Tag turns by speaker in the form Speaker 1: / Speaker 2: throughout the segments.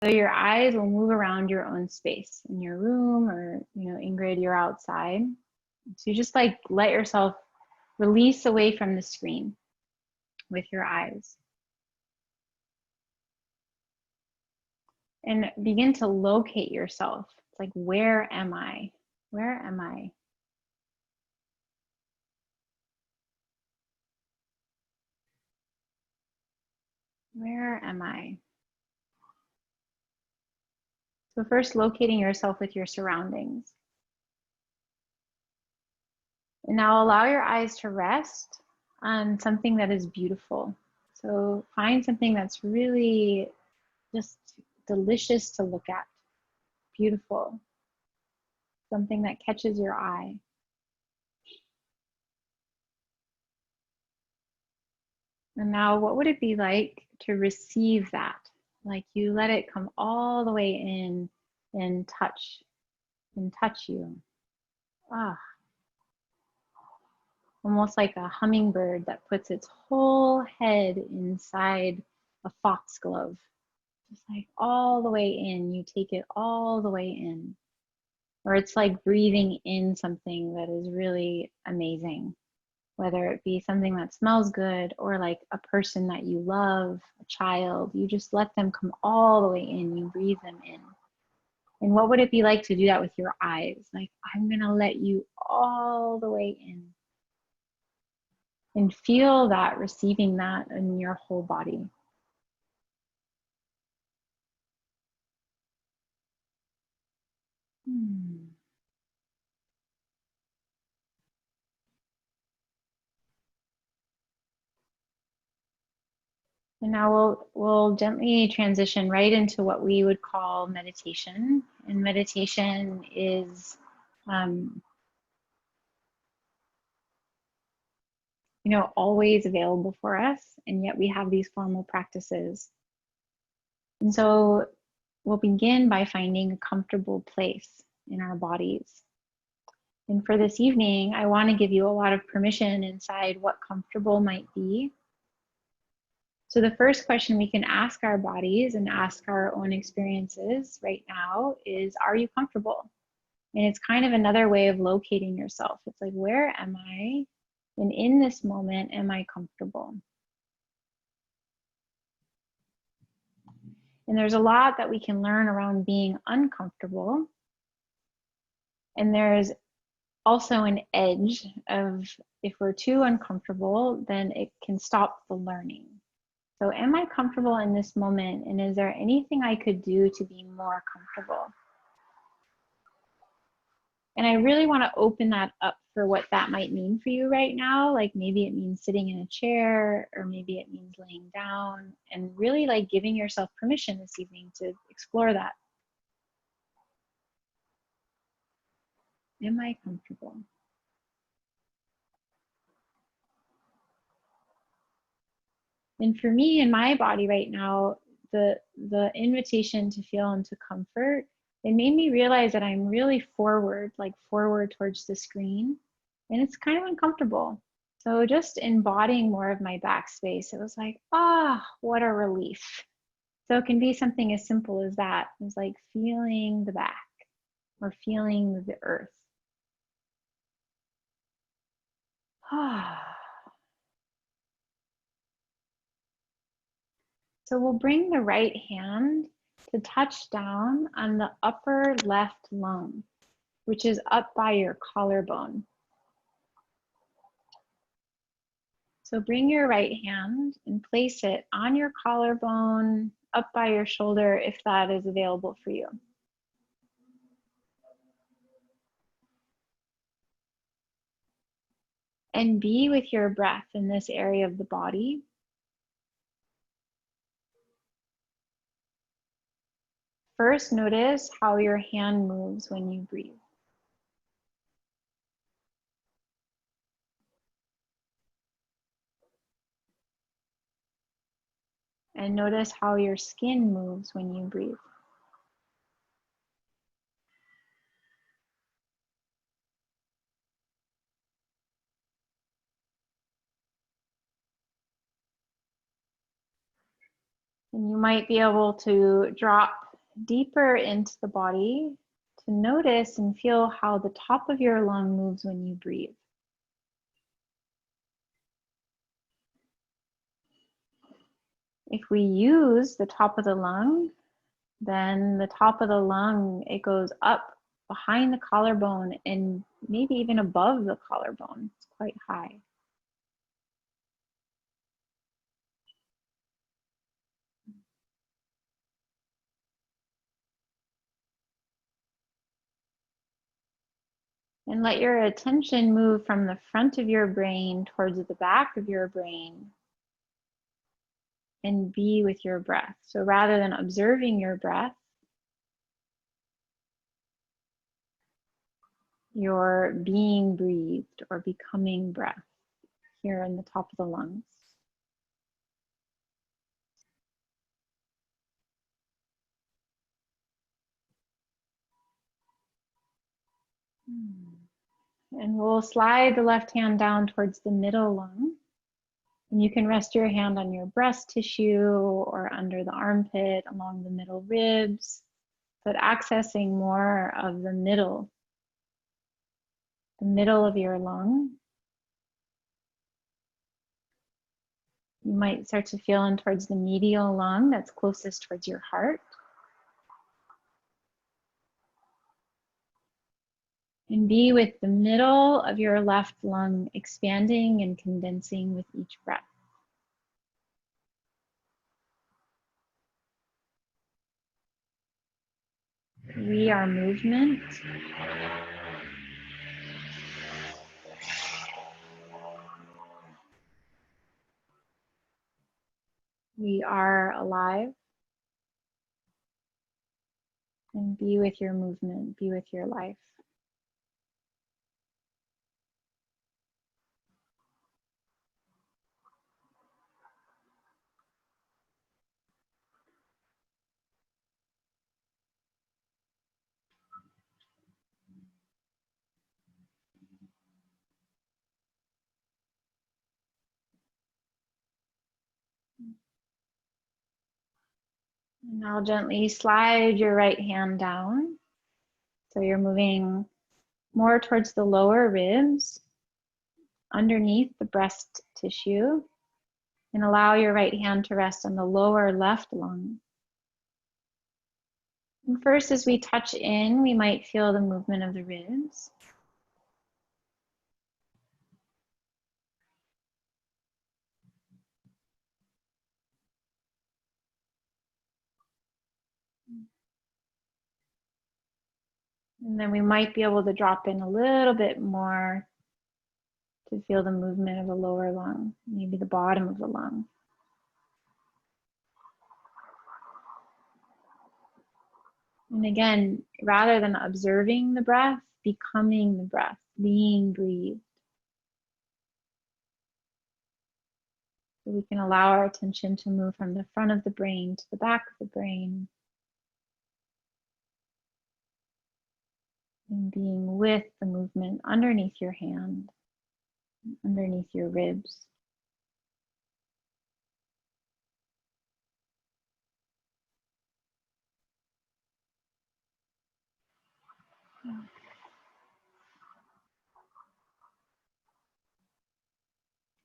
Speaker 1: So your eyes will move around your own space in your room, or, Ingrid, you're outside. So you just like let yourself release away from the screen with your eyes. And begin to locate yourself. It's like, where am I? Where am I? Where am I? So first, locating yourself with your surroundings. And now allow your eyes to rest on something that is beautiful. So find something that's really just delicious to look at, beautiful, something that catches your eye. And now what would it be like to receive that? Like you let it come all the way in and touch you. Ah, almost like a hummingbird that puts its whole head inside a foxglove. Just like all the way in, you take it all the way in. Or it's like breathing in something that is really amazing, whether it be something that smells good or like a person that you love, a child. You just let them come all the way in, you breathe them in. And what would it be like to do that with your eyes? Like, I'm gonna let you all the way in. And feel that, receiving that in your whole body. And now we'll gently transition right into what we would call meditation. And meditation is, always available for us, and yet we have these formal practices. And so we'll begin by finding a comfortable place in our bodies. And for this evening, I want to give you a lot of permission inside what comfortable might be. So the first question we can ask our bodies and ask our own experiences right now is, are you comfortable? And it's kind of another way of locating yourself. It's like, where am I? And in this moment, am I comfortable? And there's a lot that we can learn around being uncomfortable. And there's also an edge of, if we're too uncomfortable, then it can stop the learning. So am I comfortable in this moment? And is there anything I could do to be more comfortable? And I really want to open that up for what that might mean for you right now. Like maybe it means sitting in a chair, or maybe it means laying down, and really like giving yourself permission this evening to explore that. Am I comfortable? And for me, in my body right now, the invitation to feel into comfort, it made me realize that I'm really forward, like forward towards the screen, and it's kind of uncomfortable. So just embodying more of my backspace, it was like, what a relief. So it can be something as simple as that. It's like feeling the back or feeling the earth. So we'll bring the right hand to touch down on the upper left lung, which is up by your collarbone. So bring your right hand and place it on your collarbone, up by your shoulder, if that is available for you. And be with your breath in this area of the body. First, notice how your hand moves when you breathe. And notice how your skin moves when you breathe. And you might be able to drop deeper into the body to notice and feel how the top of your lung moves when you breathe. If we use the top of the lung, then the top of the lung, it goes up behind the collarbone and maybe even above the collarbone. It's quite high. And let your attention move from the front of your brain towards the back of your brain and be with your breath. So rather than observing your breath, you're being breathed or becoming breath here in the top of the lungs. And we'll slide the left hand down towards the middle lung. And you can rest your hand on your breast tissue or under the armpit, along the middle ribs, but accessing more of the middle of your lung. You might start to feel in towards the medial lung that's closest towards your heart. And be with the middle of your left lung expanding and condensing with each breath. We are movement. We are alive. And be with your movement, be with your life. And now gently slide your right hand down. So you're moving more towards the lower ribs, underneath the breast tissue, and allow your right hand to rest on the lower left lung. And first, as we touch in, we might feel the movement of the ribs. And then we might be able to drop in a little bit more to feel the movement of the lower lung, maybe the bottom of the lung. And again, rather than observing the breath, becoming the breath, being breathed. So we can allow our attention to move from the front of the brain to the back of the brain. And being with the movement underneath your hand, underneath your ribs. And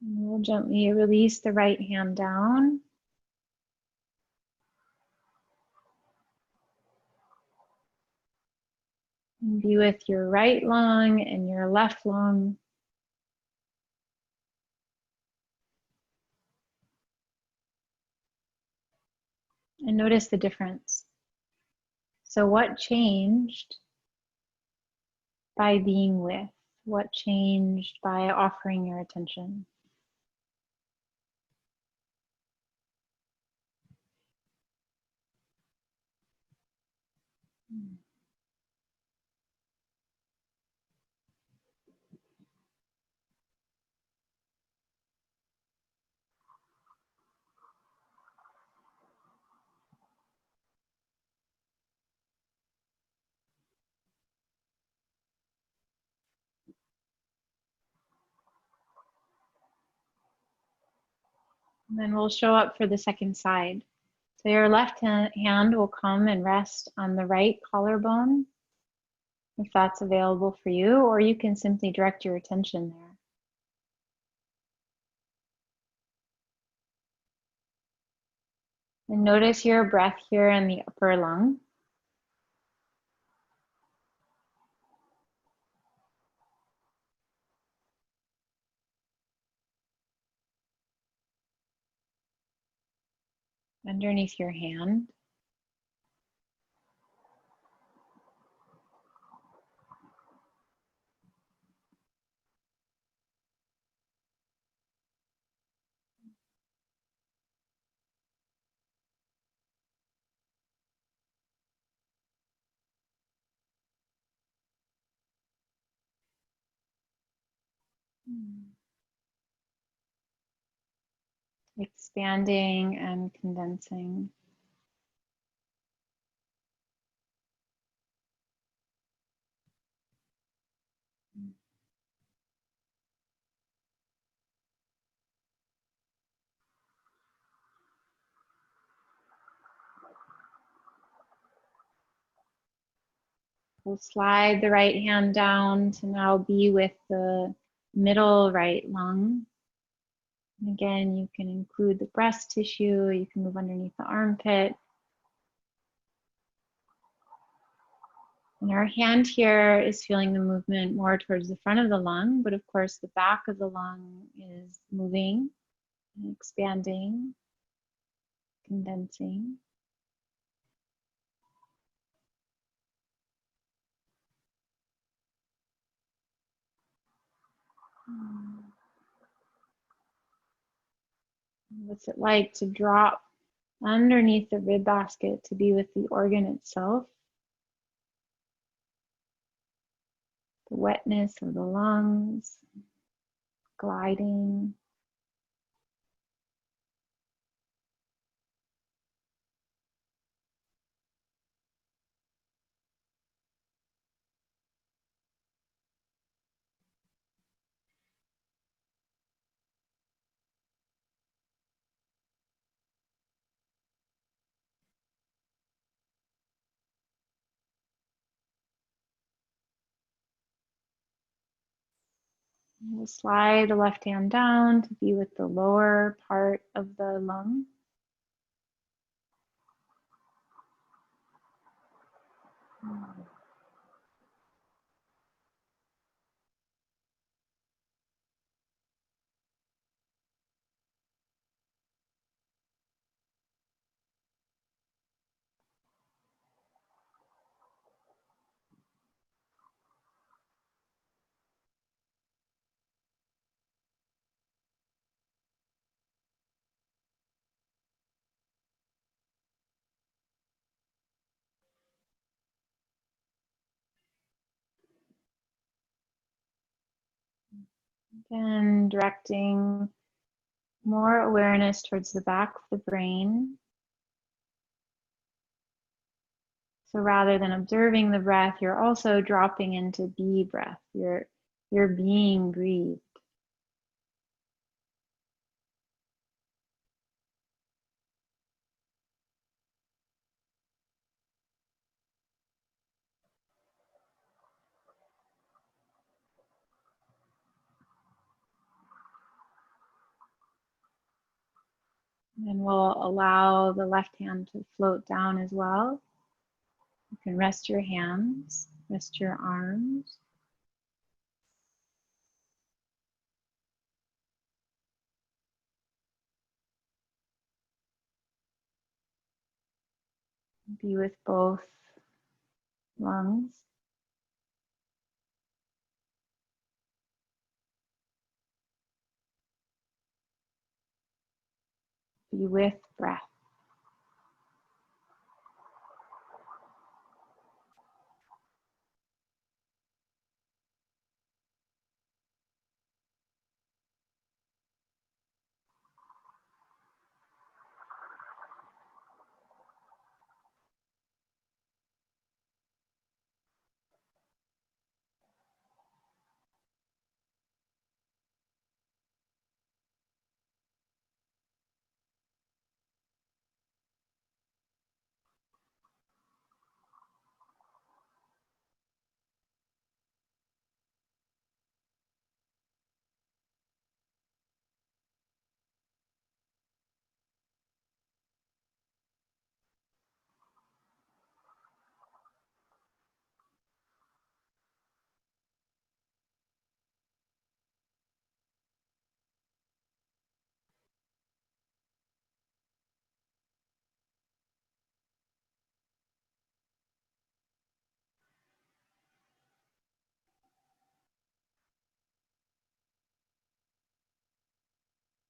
Speaker 1: we'll gently release the right hand down. And be with your right lung and your left lung. And notice the difference. So what changed by being with? What changed by offering your attention? And then we'll show up for the second side. So your left hand will come and rest on the right collarbone, if that's available for you, or you can simply direct your attention there. And notice your breath here in the upper lung. Underneath your hand. Expanding and condensing. We'll slide the right hand down to now be with the middle right lung. And again, you can include the breast tissue, you can move underneath the armpit. And our hand here is feeling the movement more towards the front of the lung, but of course the back of the lung is moving and expanding, condensing. What's it like to drop underneath the rib basket to be with the organ itself? The wetness of the lungs, gliding. We'll slide the left hand down to be with the lower part of the lung. Again, directing more awareness towards the back of the brain. So rather than observing the breath, you're also dropping into be breath. You're being breathed. And we'll allow the left hand to float down as well. You can rest your hands, rest your arms. Be with both lungs. Be with breath.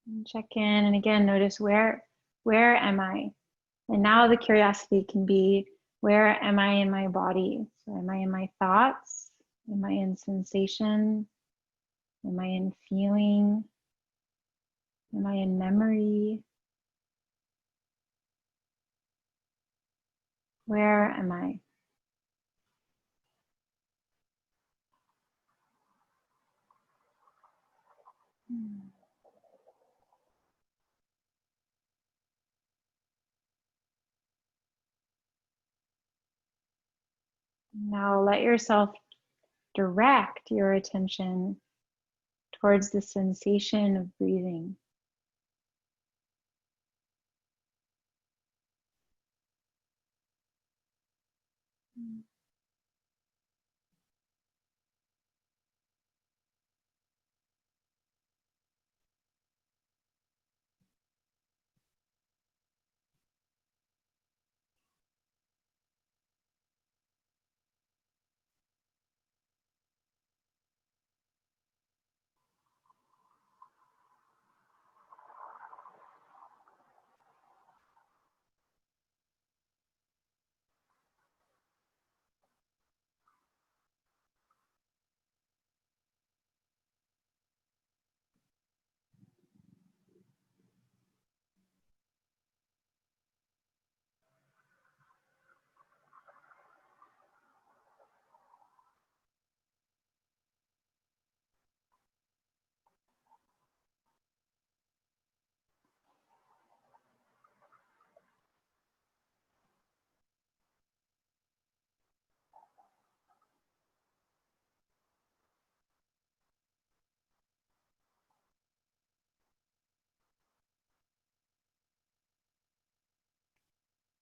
Speaker 1: And check in, and again, notice where am I? And now the curiosity can be, where am I in my body? So am I in my thoughts? Am I in sensation? Am I in feeling? Am I in memory? Where am I? Now let yourself direct your attention towards the sensation of breathing.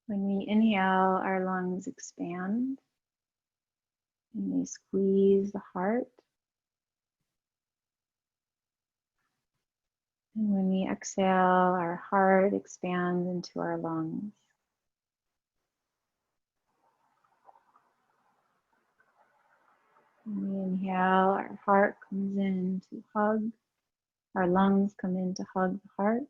Speaker 1: When we inhale, our lungs expand and they squeeze the heart. And when we exhale, our heart expands into our lungs. When we inhale, our heart comes in to hug. Our lungs come in to hug the heart.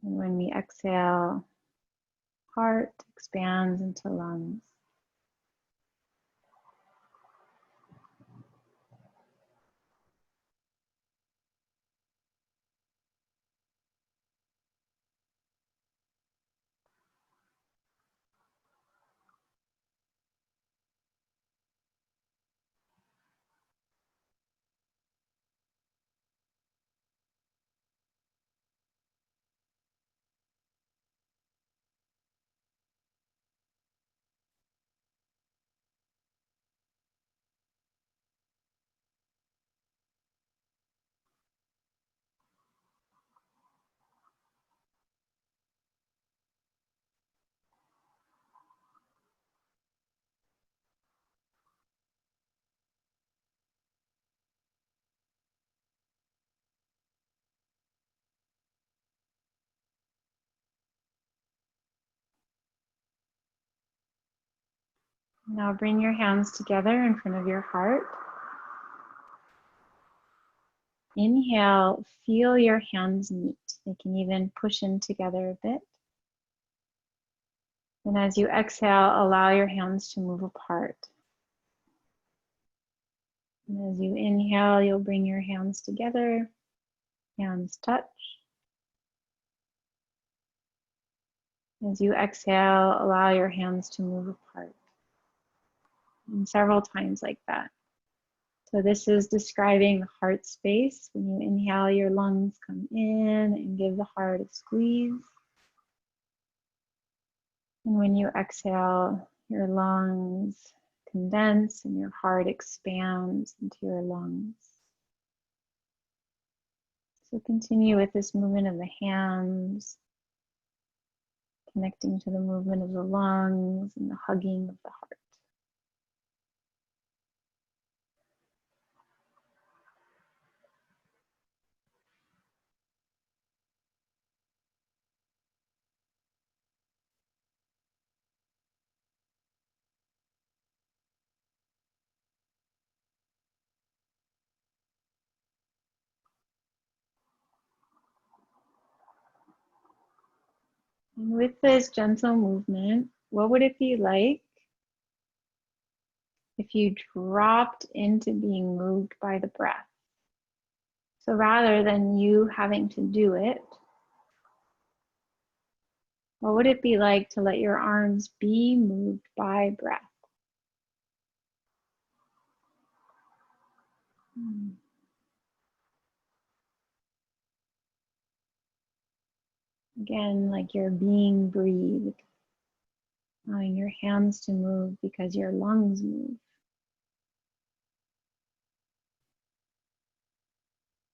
Speaker 1: And when we exhale, heart expands into lungs. Now bring your hands together in front of your heart. Inhale, feel your hands meet. They can even push in together a bit. And as you exhale, allow your hands to move apart. And as you inhale, you'll bring your hands together, hands touch. As you exhale, allow your hands to move apart. And several times like that. So this is describing the heart space. When you inhale, your lungs come in and give the heart a squeeze. And when you exhale, your lungs condense and your heart expands into your lungs. So continue with this movement of the hands, connecting to the movement of the lungs and the hugging of the heart. And with this gentle movement, what would it be like if you dropped into being moved by the breath? So rather than you having to do it, what would it be like to let your arms be moved by breath? Again, like you're being breathed, allowing your hands to move because your lungs move,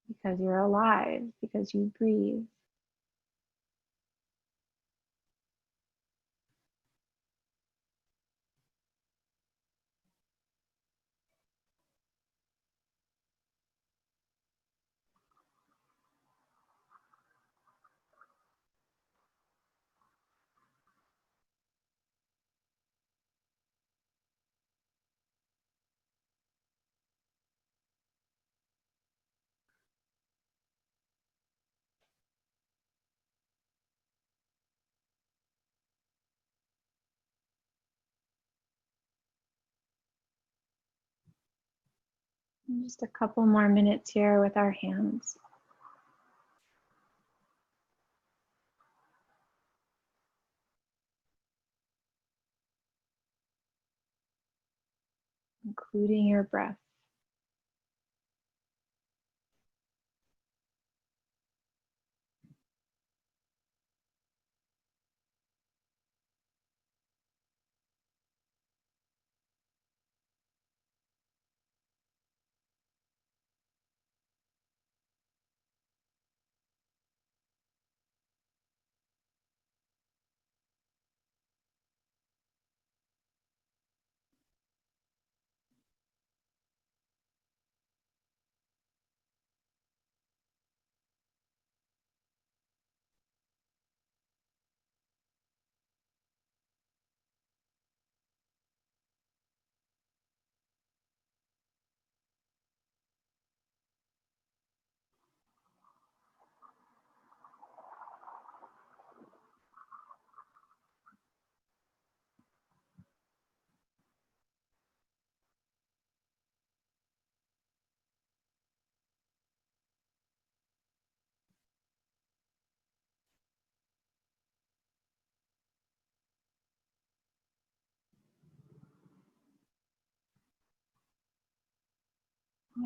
Speaker 1: because you're alive, because you breathe. And just a couple more minutes here with our hands. Including your breath.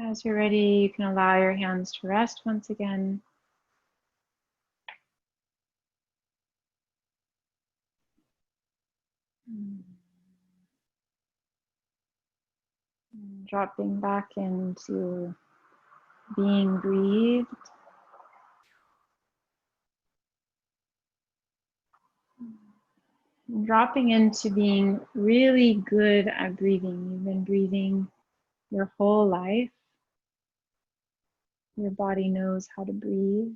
Speaker 1: As you're ready, you can allow your hands to rest once again. Dropping back into being breathed. Dropping into being really good at breathing. You've been breathing your whole life. Your body knows how to breathe.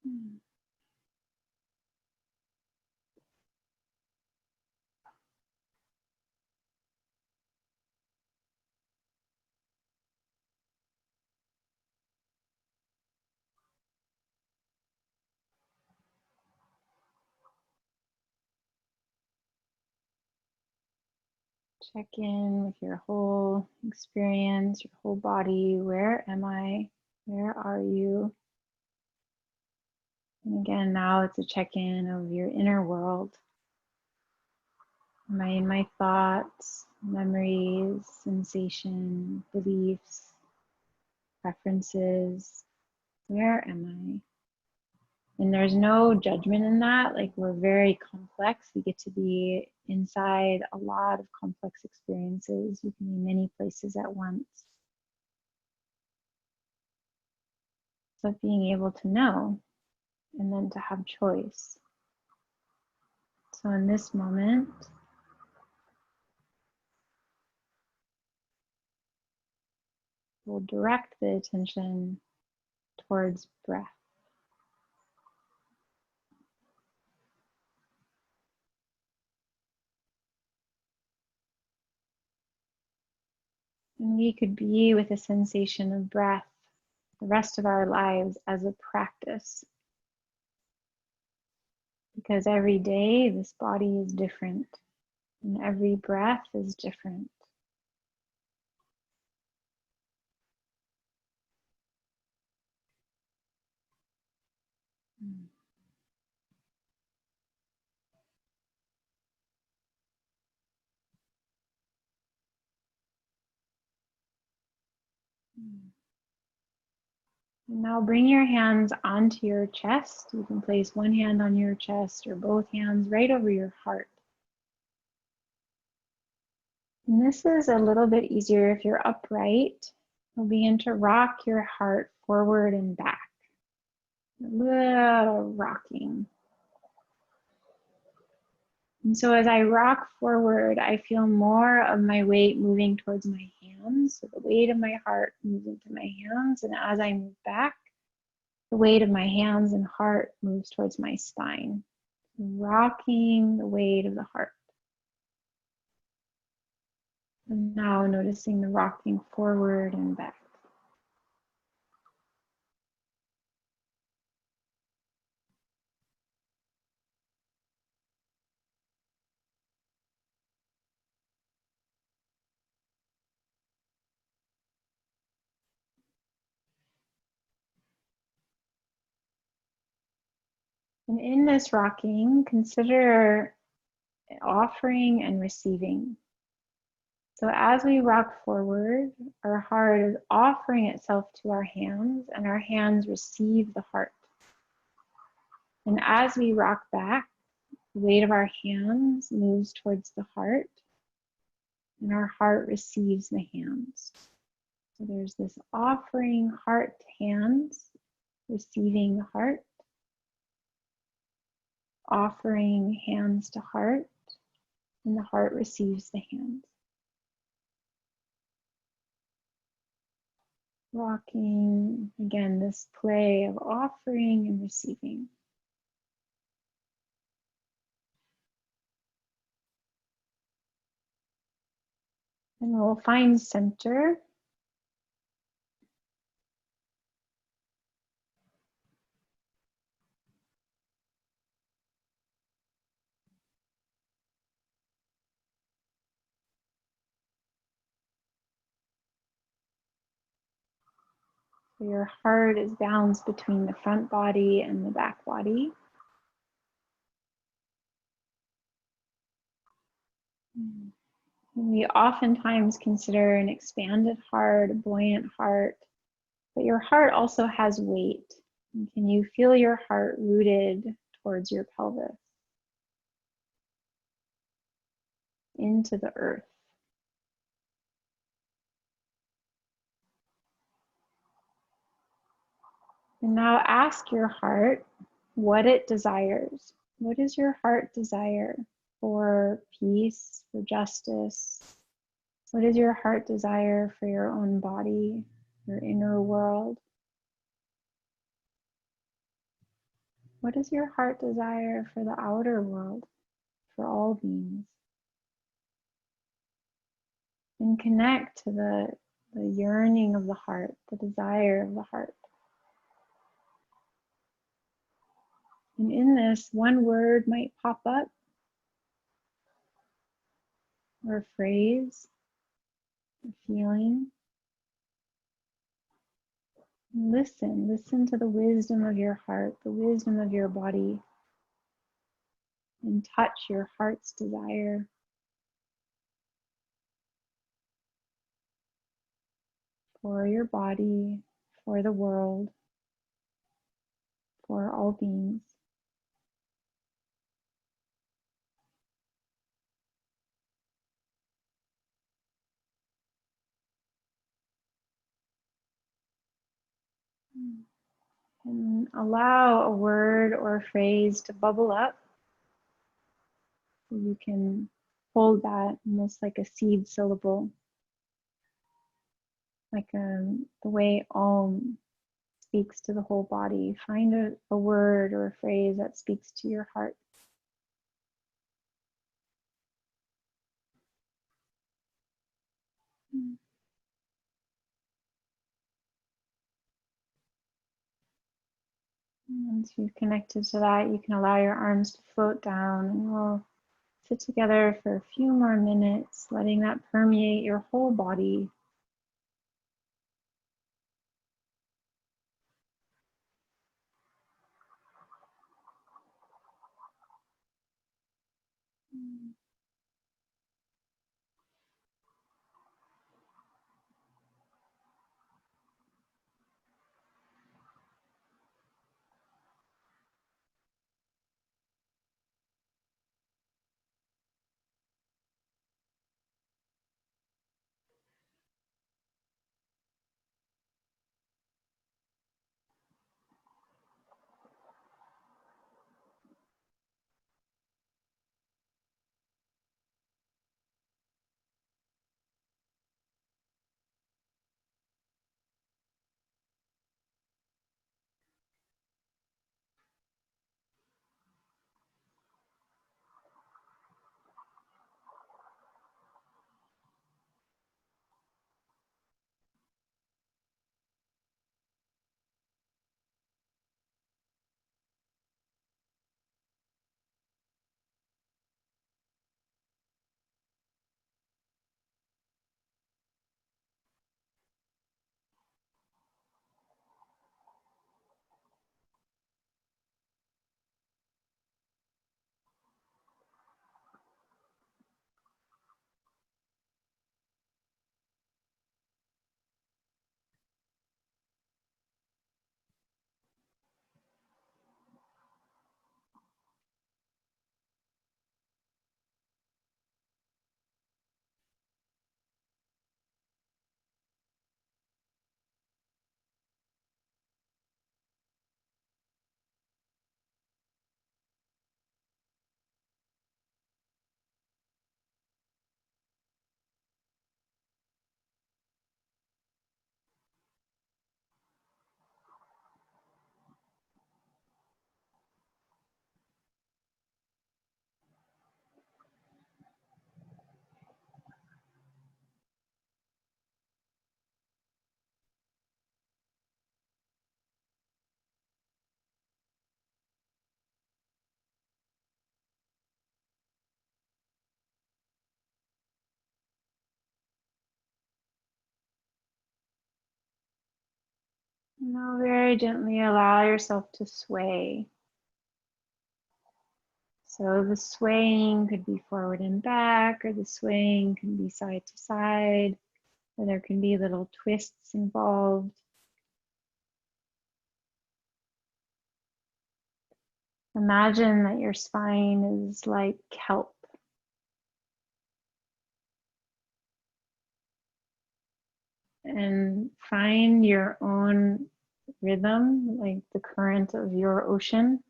Speaker 1: Check in with your whole experience, your whole body. Where am I? Where are you? And again, now it's a check-in of your inner world. Am I in my thoughts, memories, sensation, beliefs, preferences? Where am I? And there's no judgment in that. Like, we're very complex. We get to be inside a lot of complex experiences. You can be many places at once. So being able to know and then to have choice. So in this moment, we'll direct the attention towards breath. And we could be with a sensation of breath the rest of our lives as a practice. Because every day this body is different and every breath is different. And now bring your hands onto your chest. You can place one hand on your chest or both hands right over your heart. And this is a little bit easier if you're upright. You'll begin to rock your heart forward and back. A little rocking. And so as I rock forward, I feel more of my weight moving towards my hands. So the weight of my heart moves into my hands. And as I move back, the weight of my hands and heart moves towards my spine. Rocking the weight of the heart. And now noticing the rocking forward and back. And in this rocking, consider offering and receiving. So as we rock forward, our heart is offering itself to our hands, and our hands receive the heart. And as we rock back, the weight of our hands moves towards the heart, and our heart receives the hands. So there's this offering heart to hands, receiving the heart, offering hands to heart, and the heart receives the hands. Rocking, again, this play of offering and receiving. And we'll find center. So your heart is balanced between the front body and the back body. And we oftentimes consider an expanded heart, a buoyant heart, but your heart also has weight. And can you feel your heart rooted towards your pelvis, into the earth? And now ask your heart what it desires. What does your heart desire? For peace, for justice? What does your heart desire for your own body, your inner world? What does your heart desire for the outer world, for all beings? And connect to the yearning of the heart, the desire of the heart. And in this, one word might pop up, or a phrase, a feeling. Listen to the wisdom of your heart, the wisdom of your body, and touch your heart's desire. For your body, for the world, for all beings. And allow a word or a phrase to bubble up. So you can hold that almost like a seed syllable, like the way Om speaks to the whole body. Find a word or a phrase that speaks to your heart. Once you've connected to that, you can allow your arms to float down, and we'll sit together for a few more minutes, letting that permeate your whole body. Now very gently allow yourself to sway. So the swaying could be forward and back, or the swaying can be side to side, or there can be little twists involved. Imagine that your spine is like kelp. And find your own rhythm, like the current of your ocean.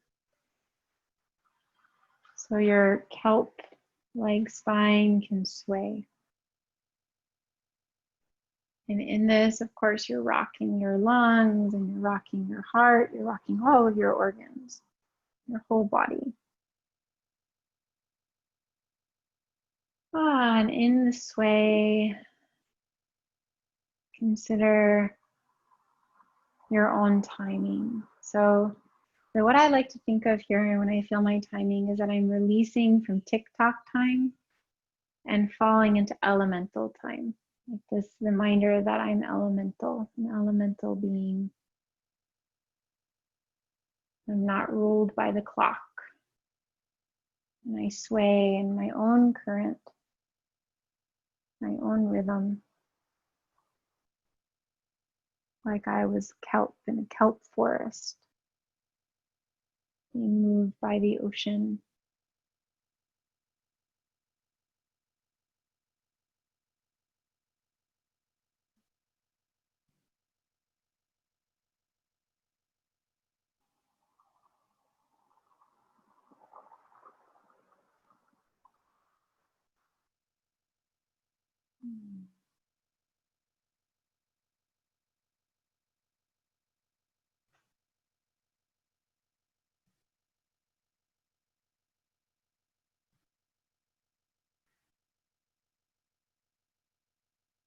Speaker 1: So your kelp-like spine can sway. And in this, of course, you're rocking your lungs and you're rocking your heart, you're rocking all of your organs. your whole body. And in this way, consider your own timing. So what I like to think of here when I feel my timing is that I'm releasing from tick-tock time and falling into elemental time. Like this reminder that I'm elemental, an elemental being. I'm not ruled by the clock. And I sway in my own current, my own rhythm. Like I was kelp in a kelp forest, being moved by the ocean.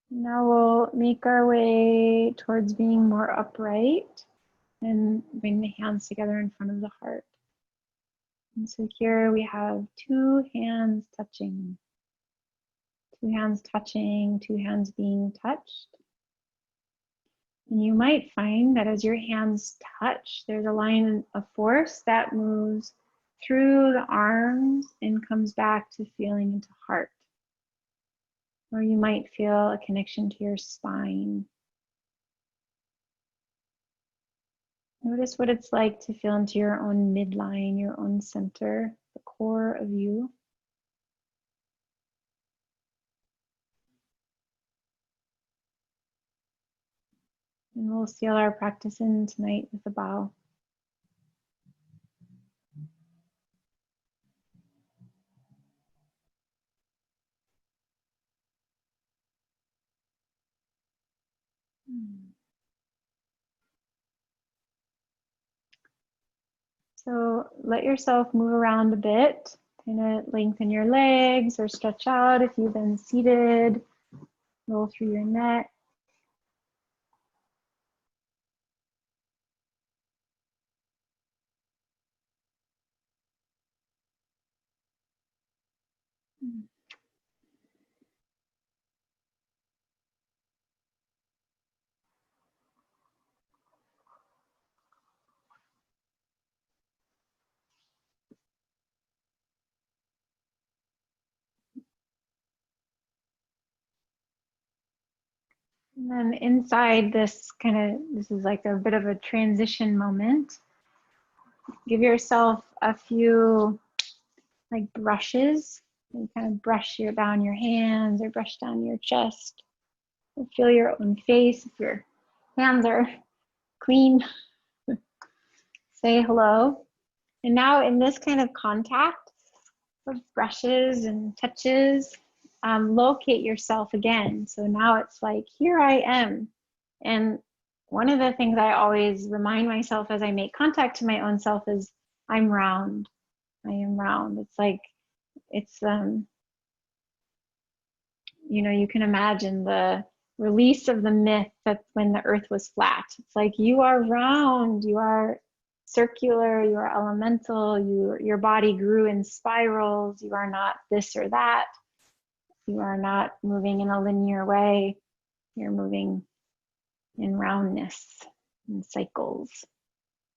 Speaker 1: Now we'll make our way towards being more upright and bring the hands together in front of the heart. And so here we have two hands touching, two hands touching, two hands being touched. And you might find that as your hands touch, there's a line of force that moves through the arms and comes back to feeling into heart. Or you might feel a connection to your spine. Notice what it's like to feel into your own midline, your own center, the core of you. And we'll seal our practice in tonight with a bow. So let yourself move around a bit. Kind of lengthen your legs or stretch out if you've been seated. Roll through your neck. And then inside this this is like a bit of a transition moment. Give yourself a few like brushes. You kind of brush down your hands or brush down your chest. Or feel your own face. If your hands are clean, say hello. And now in this kind of contact of brushes and touches, locate yourself again. So now it's like, here I am. And one of the things I always remind myself as I make contact to my own self is I'm round. I am round. It's like, it's, you can imagine the release of the myth that when the earth was flat. It's like, you are round, you are circular, you are elemental, your body grew in spirals, you are not this or that. You are not moving in a linear way. You're moving in roundness and cycles.